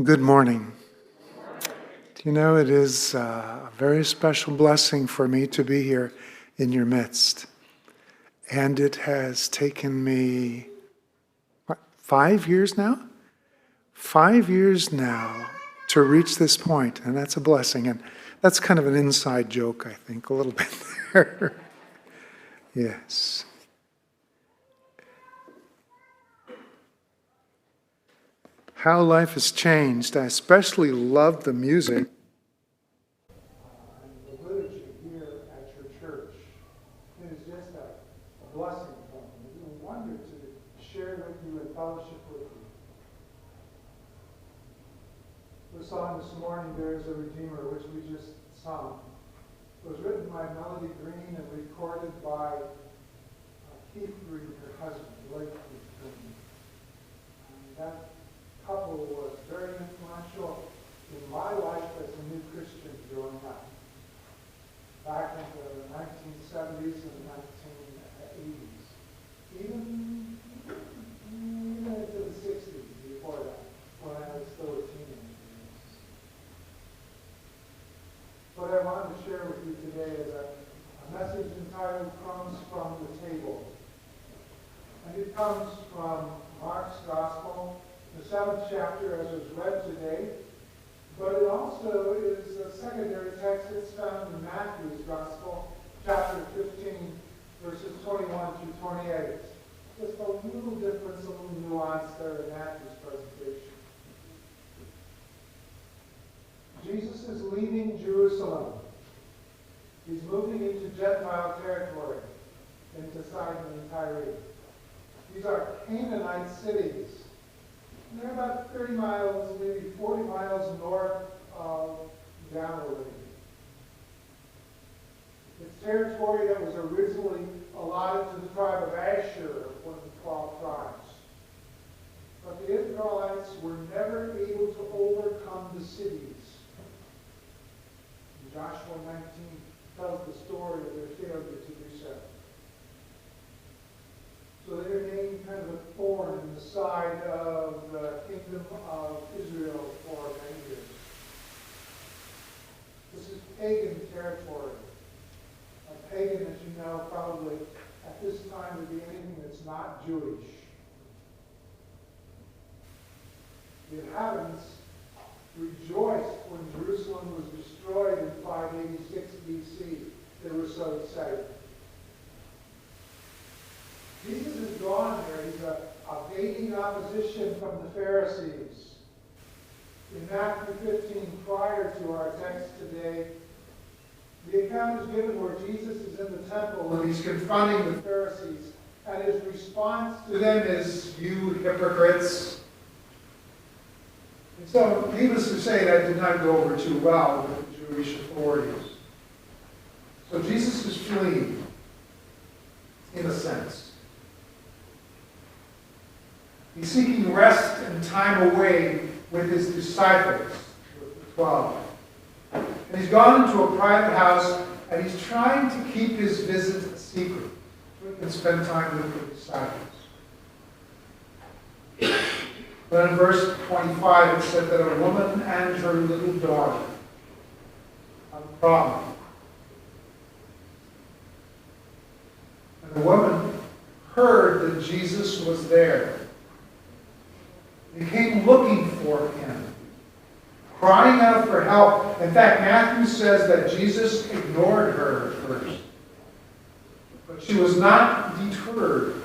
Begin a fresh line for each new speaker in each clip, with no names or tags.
Good morning. Do you know it is a very special blessing for me to be here in your midst. And it has taken me, 5 years now? 5 years now to reach this point, and that's a blessing. And that's kind of an inside joke, I think, a little bit there. Yes. How life has changed. I especially love the music. The liturgy here at your church. It is just a blessing for me. It's a wonder to share with you and fellowship with you. The song this morning, There is a Redeemer, which we just sung, was written by Melody Green and recorded by Keith Green, her husband, late Keith Green. That couple was very influential in my life as a new Christian growing up. Back in the 1970s and 1980s. Even into the 60s before that, when I was still a teenager. What I wanted to share with you today is a message entitled "CRUMBS from the Table." And it comes from Mark's Gospel, the 7th chapter as was read today, but it also is a secondary text that's found in Matthew's Gospel, chapter 15, verses 21 through 28. Just a little difference, a little nuance there in Matthew's presentation. Jesus is leaving Jerusalem. He's moving into Gentile territory, into Sidon and Tyre. These are Canaanite cities. They're about 30 miles, maybe 40 miles north of Galilee. It's territory that was originally allotted to the tribe of Asher, one of the 12 tribes. But the Israelites were never able to overcome the cities. And Joshua 19 tells the story of their failure to do so. So they remain kind of a thorn in the side of the kingdom of Israel for many years. This is pagan territory. A pagan, as you know, probably at this time would be anything that's not Jewish. The inhabitants rejoiced when Jerusalem was destroyed in 586 BC. They were so excited. Jesus is gone there. He's evading opposition from the Pharisees. In Matthew 15, prior to our text today, the account is given where Jesus is in the temple and he's confronting the Pharisees. And his response to them is, "You hypocrites." And so, needless to say, that did not go over too well with the Jewish authorities. So Jesus is fleeing, in a sense. He's seeking rest and time away with his disciples, with the 12. And he's gone into a private house, and he's trying to keep his visit a secret so he can spend time with the disciples. But in verse 25, it said that a woman and her little daughter had a problem. And the woman heard that Jesus was there. They came looking for him, crying out for help. In fact, Matthew says that Jesus ignored her at first. But she was not deterred.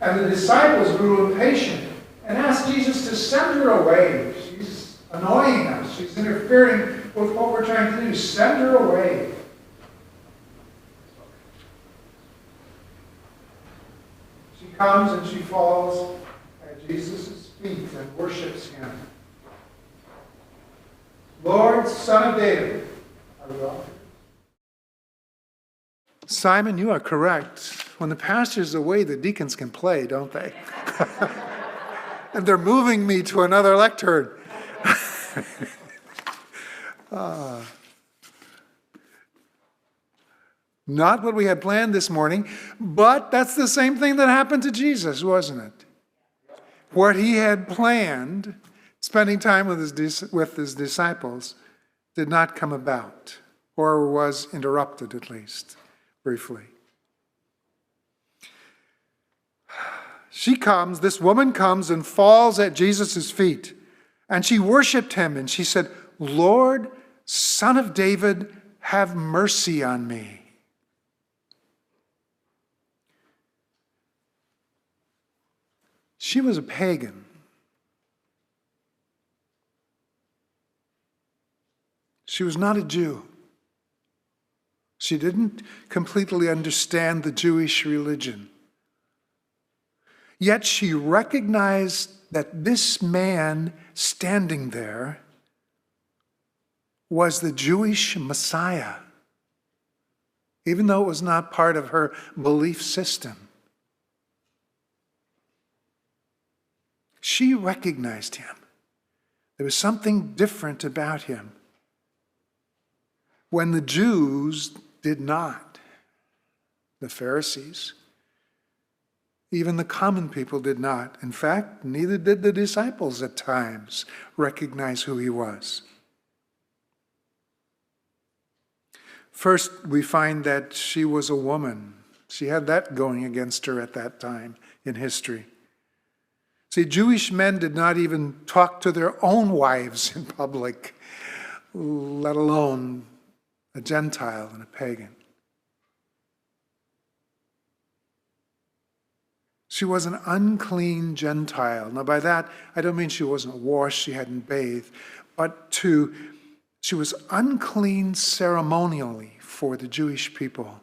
And the disciples grew impatient and asked Jesus to send her away. She's annoying us. She's interfering with what we're trying to do. Send her away. She comes and she falls at Jesus' feet and worships him. "Lord, Son of David." Are we all? Simon, you are correct. When the pastor's away, the deacons can play, don't they? And they're moving me to another lectern. Not what we had planned this morning, but that's the same thing that happened to Jesus, wasn't it? What he had planned spending time with his disciples did not come about, or was interrupted at least, briefly. This woman comes and falls at Jesus' feet, and she worshiped him, and she said, "Lord, Son of David, have mercy on me." She was a pagan. She was not a Jew. She didn't completely understand the Jewish religion. Yet she recognized that this man standing there was the Jewish Messiah, even though it was not part of her belief system. She recognized him. There was something different about him, when the Jews did not. The Pharisees, even the common people, did not. In fact, neither did the disciples at times recognize who he was. First, we find that she was a woman. She had that going against her at that time in history. See, Jewish men did not even talk to their own wives in public, let alone a Gentile and a pagan. She was an unclean Gentile. Now, by that, I don't mean she wasn't washed, she hadn't bathed, but she was unclean ceremonially for the Jewish people.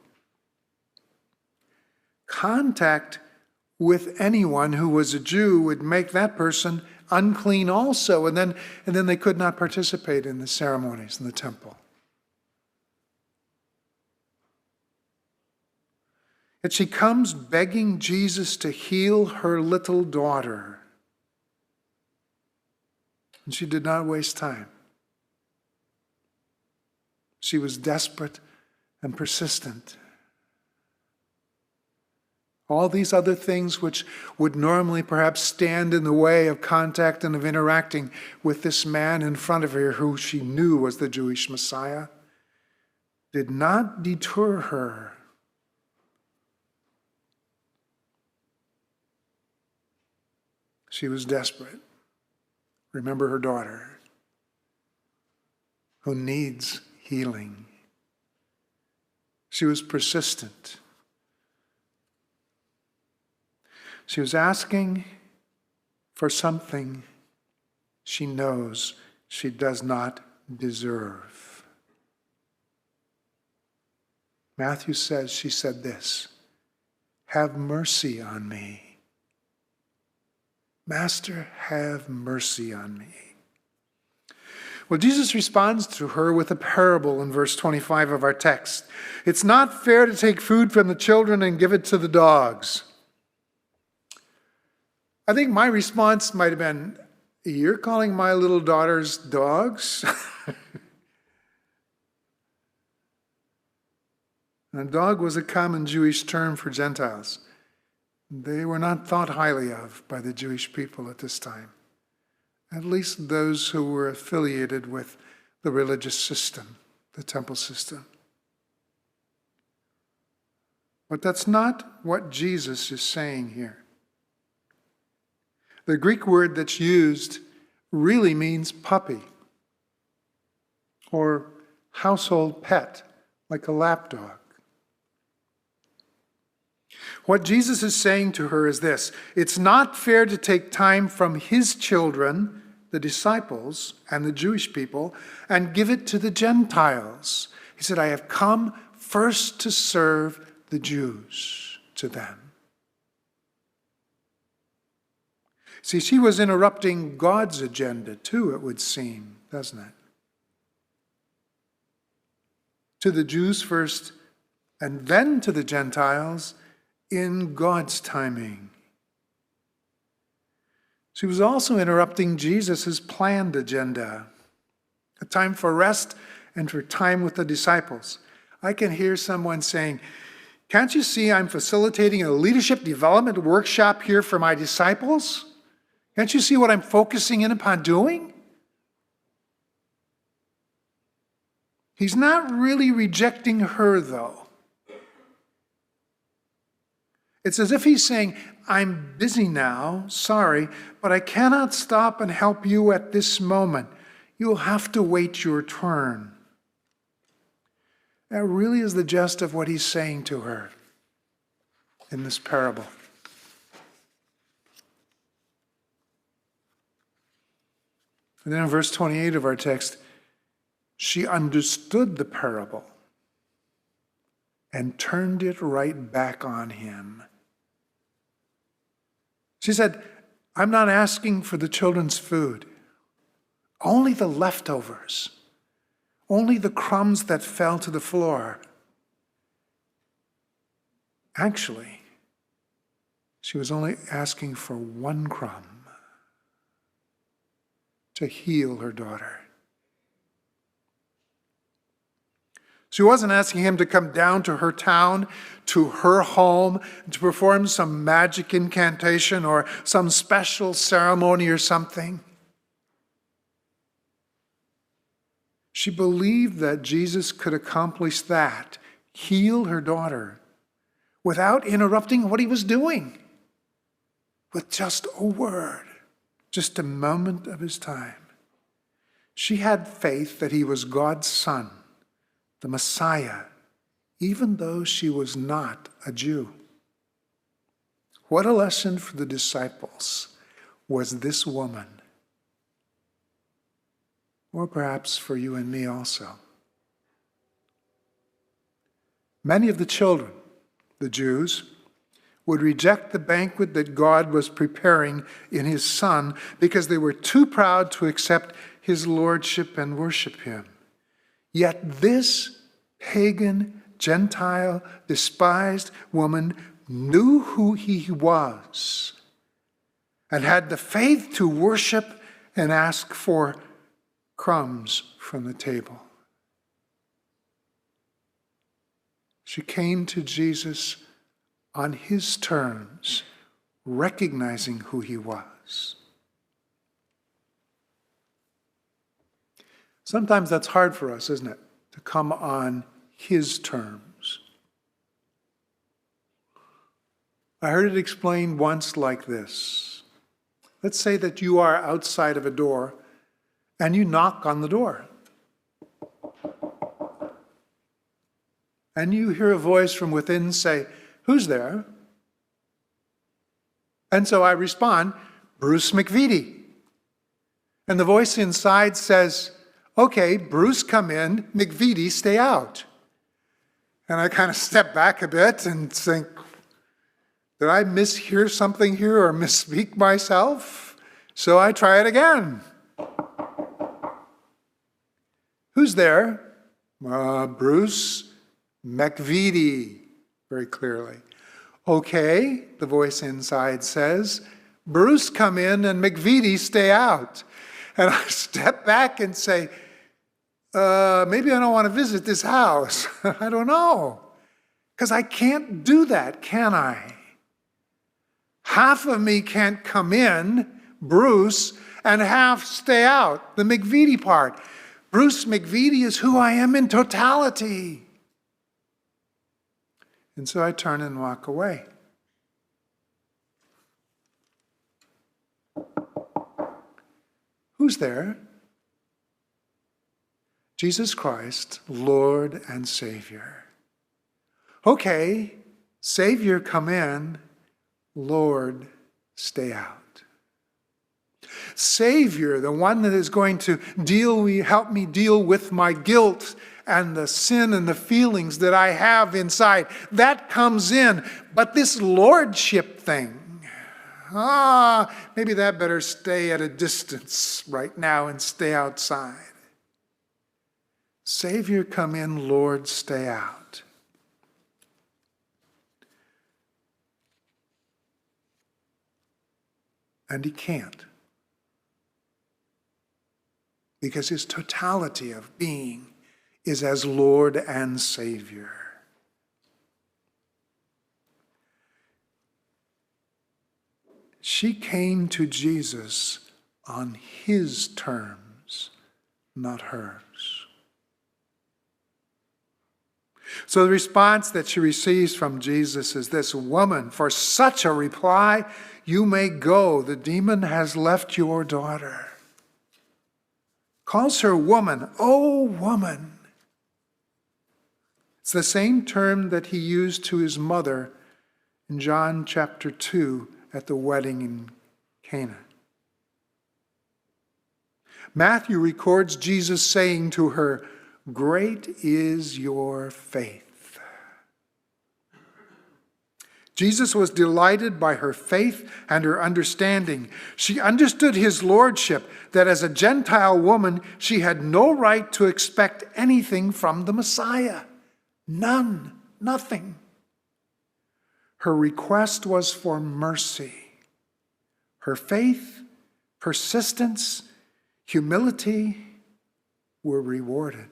Contact with anyone who was a Jew would make that person unclean also, and then they could not participate in the ceremonies in the temple. Yet she comes begging Jesus to heal her little daughter. And she did not waste time. She was desperate and persistent. All these other things which would normally perhaps stand in the way of contact and of interacting with this man in front of her who she knew was the Jewish Messiah did not deter her. She was desperate. Remember her daughter, who needs healing. She was persistent. She was asking for something she knows she does not deserve. Matthew says she said this, "Have mercy on me. Master, have mercy on me." Well, Jesus responds to her with a parable in verse 25 of our text. It's not fair to take food from the children and give it to the dogs. I think my response might have been, "You're calling my little daughters dogs?" And a dog was a common Jewish term for Gentiles. They were not thought highly of by the Jewish people at this time, at least those who were affiliated with the religious system, the temple system. But that's not what Jesus is saying here. The Greek word that's used really means puppy or household pet, like a lapdog. What Jesus is saying to her is this: it's not fair to take time from his children, the disciples and the Jewish people, and give it to the Gentiles. He said, "I have come first to serve the Jews," to them. See, she was interrupting God's agenda too, it would seem, doesn't it? To the Jews first, and then to the Gentiles in God's timing. She was also interrupting Jesus' planned agenda, a time for rest and for time with the disciples. I can hear someone saying, "Can't you see I'm facilitating a leadership development workshop here for my disciples?
Can't you see what I'm focusing in upon doing? He's not really rejecting her, though. It's as if he's saying, I'm busy now, sorry, but I cannot stop and help you at this moment. You'll have to wait your turn. That really is the gist of what he's saying to her in this parable. And then in verse 28 of our text, she understood the parable and turned it right back on him. She said, I'm not asking for the children's food, only the leftovers, only the crumbs that fell to the floor. Actually, she was only asking for one crumb to heal her daughter. She wasn't asking him to come down to her town, to her home, to perform some magic incantation or some special ceremony or something. She believed that Jesus could accomplish that, heal her daughter, without interrupting what he was doing, with just a word, just a moment of his time. She had faith that he was God's son, the Messiah, even though she was not a Jew. What a lesson for the disciples was this woman, or perhaps for you and me also. Many of the children, the Jews, would reject the banquet that God was preparing in his Son because they were too proud to accept his lordship and worship him. Yet this pagan, Gentile, despised woman knew who he was and had the faith to worship and ask for crumbs from the table. She came to Jesus on his terms, recognizing who he was. Sometimes that's hard for us, isn't it? To come on his terms. I heard it explained once like this. Let's say that you are outside of a door and you knock on the door. And you hear a voice from within say, "Who's there?" And so I respond, "Bruce McVety." And the voice inside says, "Okay, Bruce, come in, McVety, stay out." And I kind of step back a bit and think, did I mishear something here or misspeak myself? So I try it again. "Who's there?" "Bruce McVety," very clearly. "Okay," the voice inside says, "Bruce, come in, and McVety, stay out." And I step back and say, maybe I don't want to visit this house. I don't know. Because I can't do that, can I? Half of me can't come in, Bruce, and half stay out, the McVety part. Bruce McVety is who I am in totality. And so I turn and walk away. Who's there? Jesus Christ, Lord and Savior. Okay, Savior, come in. Lord, stay out. Savior, the one that is going to help me deal with my guilt and the sin and the feelings that I have inside, that comes in. But this lordship thing, maybe that better stay at a distance right now and stay outside. Savior, come in. Lord, stay out. And he can't. Because his totality of being is as Lord and Savior. She came to Jesus on his terms, not hers. So the response that she receives from Jesus is this: "Woman, for such a reply, you may go. The demon has left your daughter." Calls her woman, "Oh, woman." It's the same term that he used to his mother in John chapter 2 at the wedding in Cana. Matthew records Jesus saying to her, "Great is your faith." Jesus was delighted by her faith and her understanding. She understood his lordship, that as a Gentile woman, she had no right to expect anything from the Messiah. None, nothing. Her request was for mercy. Her faith, persistence, humility were rewarded.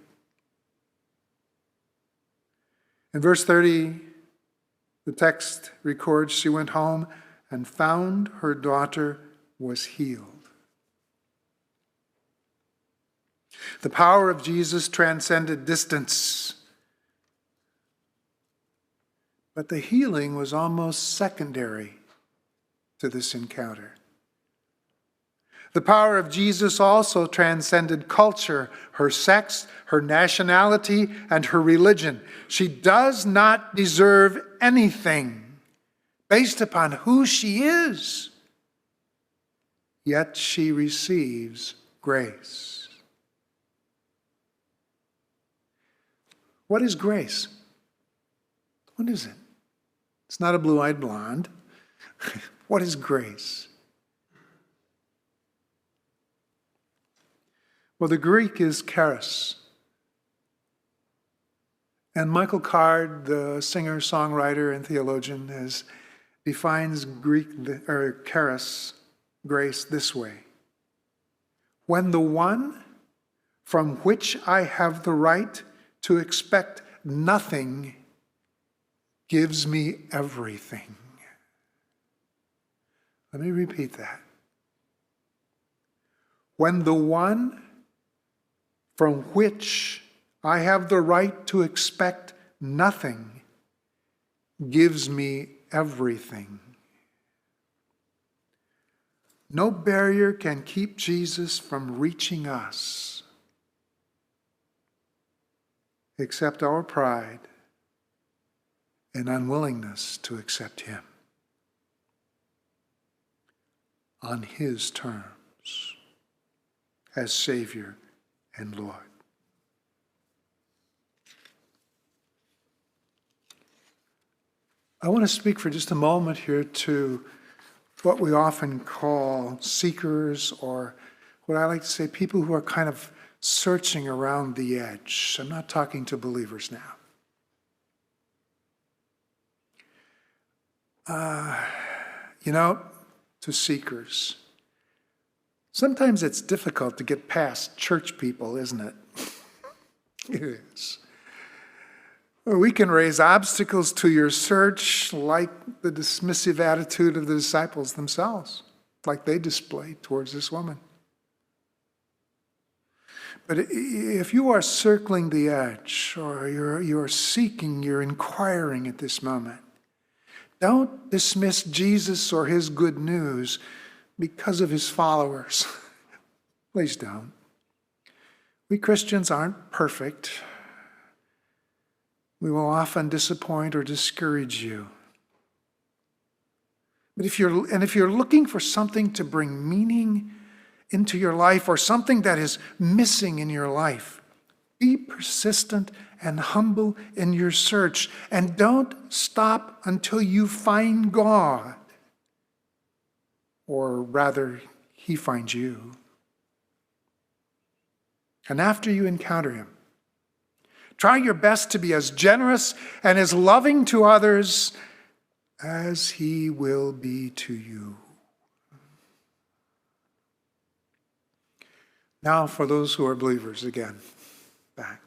In verse 30, the text records she went home and found her daughter was healed. The power of Jesus transcended distance, but the healing was almost secondary to this encounter. The power of Jesus also transcended culture, her sex, her nationality, and her religion. She does not deserve anything based upon who she is, yet she receives grace. What is grace? What is it? It's not a blue-eyed blonde. What is grace? Well, the Greek is charis. And Michael Card, the singer, songwriter, and theologian, defines charis, grace, this way: when the one from which I have the right to expect nothing gives me everything. Let me repeat that. When the one from which I have the right to expect nothing gives me everything. No barrier can keep Jesus from reaching us except our pride and unwillingness to accept him on his terms as Savior and Lord. I want to speak for just a moment here to what we often call seekers, or what I like to say, people who are kind of searching around the edge. I'm not talking to believers now. To seekers. Sometimes it's difficult to get past church people, isn't it? It is. We can raise obstacles to your search like the dismissive attitude of the disciples themselves, like they displayed towards this woman. But if you are circling the edge, or you're seeking, you're inquiring at this moment, don't dismiss Jesus or his good news because of his followers. Please don't. We Christians aren't perfect. We will often disappoint or discourage you. But if you're looking for something to bring meaning into your life, or something that is missing in your life, be persistent and humble in your search, and don't stop until you find God, or rather, he finds you. And after you encounter him, try your best to be as generous and as loving to others as he will be to you. Now, for those who are believers, again, back.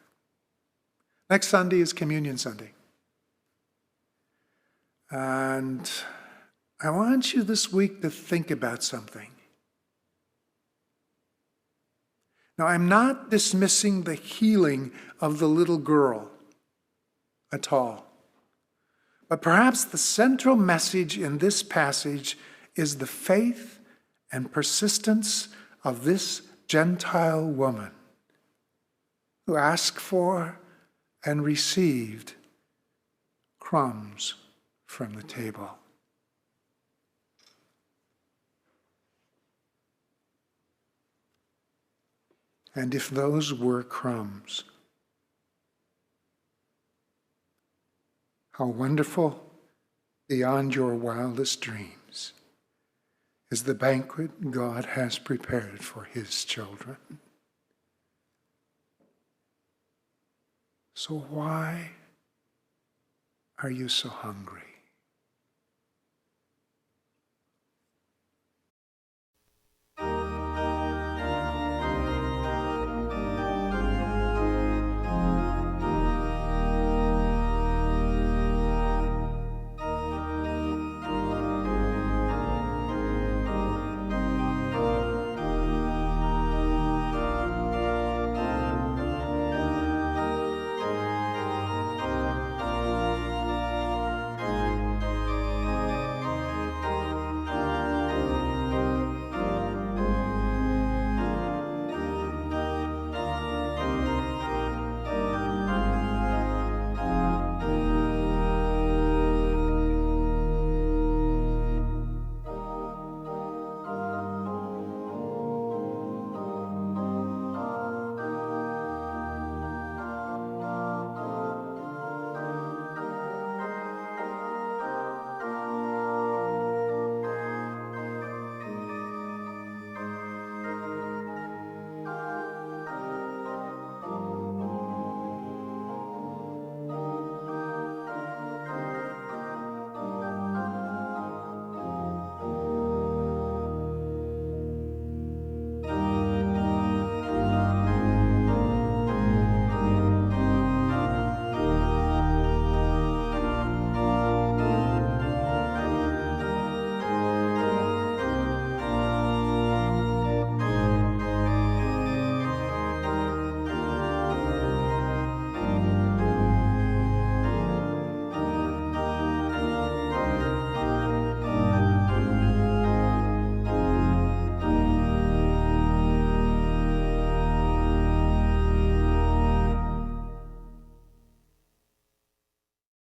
Next Sunday is Communion Sunday. And I want you this week to think about something. Now, I'm not dismissing the healing of the little girl at all. But perhaps the central message in this passage is the faith and persistence of this Gentile woman who asked for and received crumbs from the table. And if those were crumbs, how wonderful, beyond your wildest dreams, is the banquet God has prepared for his children. So why are you so hungry?